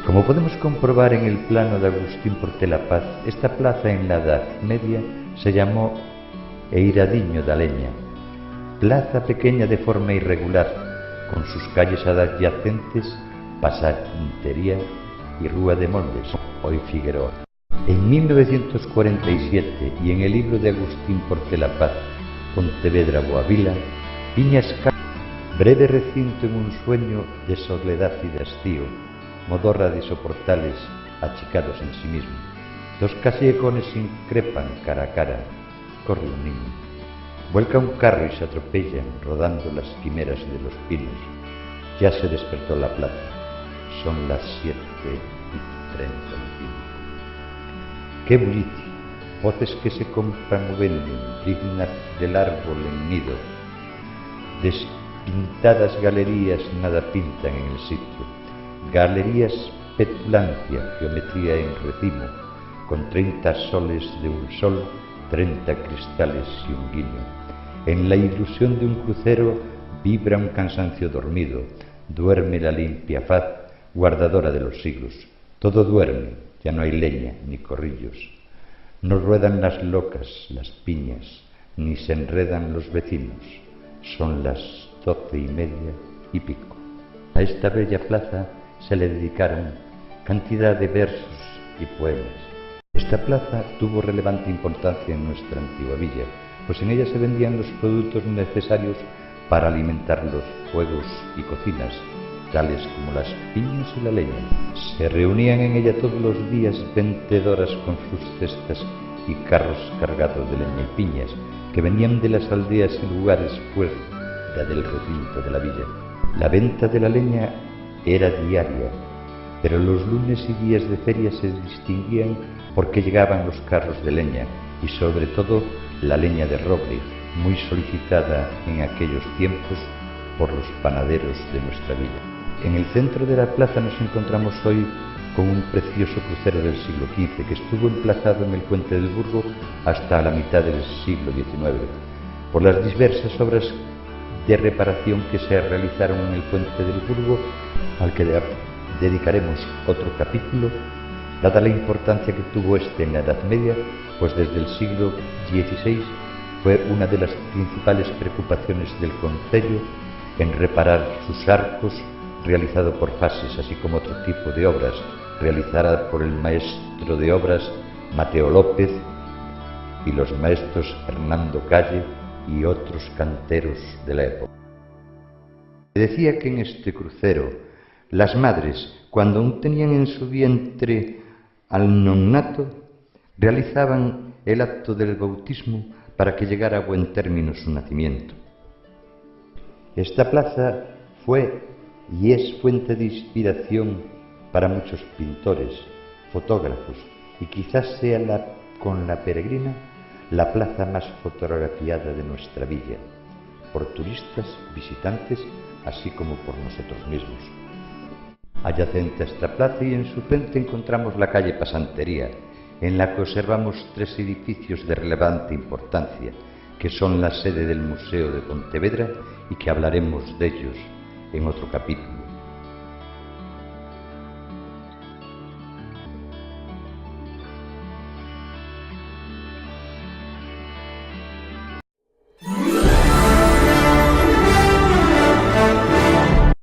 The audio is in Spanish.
Como podemos comprobar en el plano de Agustín Portelapaz, esta plaza en la Edad Media se llamó Eiradiño da Leña, plaza pequeña de forma irregular, con sus calles adyacentes, Pasantería y Rúa de Moldes, hoy Figueroa. En 1947, y en el libro de Agustín Portelapaz, Pontevedra Boavila, Viñas breve recinto en un sueño de soledad y de hastío, modorra de soportales achicados en sí mismo. Dos callejones se increpan cara a cara, corre un niño. Vuelca un carro y se atropellan, rodando las quimeras de los pinos. Ya se despertó la plaza, son las 7:35. ¡Qué bullicio! Voces que se compran o venden, dignas del árbol en nido. Despintadas galerías nada pintan en el sitio. Galerías petulancia, geometría en racimo, con 30 soles de un sol, 30 cristales y un guiño. En la ilusión de un crucero vibra un cansancio dormido, duerme la limpia faz, guardadora de los siglos. Todo duerme, ya no hay leña ni corrillos. No ruedan las locas, las piñas, ni se enredan los vecinos. Son las 12:30 y pico. A esta bella plaza se le dedicaron cantidad de versos y poemas. Esta plaza tuvo relevante importancia en nuestra antigua villa, pues en ella se vendían los productos necesarios para alimentar los fuegos y cocinas, tales como las piñas y la leña. Se reunían en ella todos los días vendedoras con sus cestas y carros cargados de leña y piñas, que venían de las aldeas y lugares fuera del recinto de la villa. La venta de la leña era diaria, pero los lunes y días de feria se distinguían porque llegaban los carros de leña y sobre todo la leña de roble, muy solicitada en aquellos tiempos por los panaderos de nuestra villa. En el centro de la plaza nos encontramos hoy con un precioso crucero del siglo XV que estuvo emplazado en el puente del Burgo hasta la mitad del siglo XIX. Por las diversas obras de reparación que se realizaron en el puente del Burgo, al que dedicaremos otro capítulo, dada la importancia que tuvo este en la Edad Media, pues desde el siglo XVI fue una de las principales preocupaciones del concello en reparar sus arcos, realizado por fases, así como otro tipo de obras, realizada por el maestro de obras Mateo López y los maestros Hernando Calle y otros canteros de la época. Decía que en este crucero las madres, cuando aún tenían en su vientre al nonato, realizaban el acto del bautismo para que llegara a buen término su nacimiento. Esta plaza fue y es fuente de inspiración para muchos pintores, fotógrafos, y quizás sea con la peregrina la plaza más fotografiada de nuestra villa, por turistas, visitantes, así como por nosotros mismos. Adyacente a esta plaza y en su frente encontramos la calle Pasantería, en la que observamos 3 edificios de relevante importancia, que son la sede del Museo de Pontevedra y que hablaremos de ellos en otro capítulo.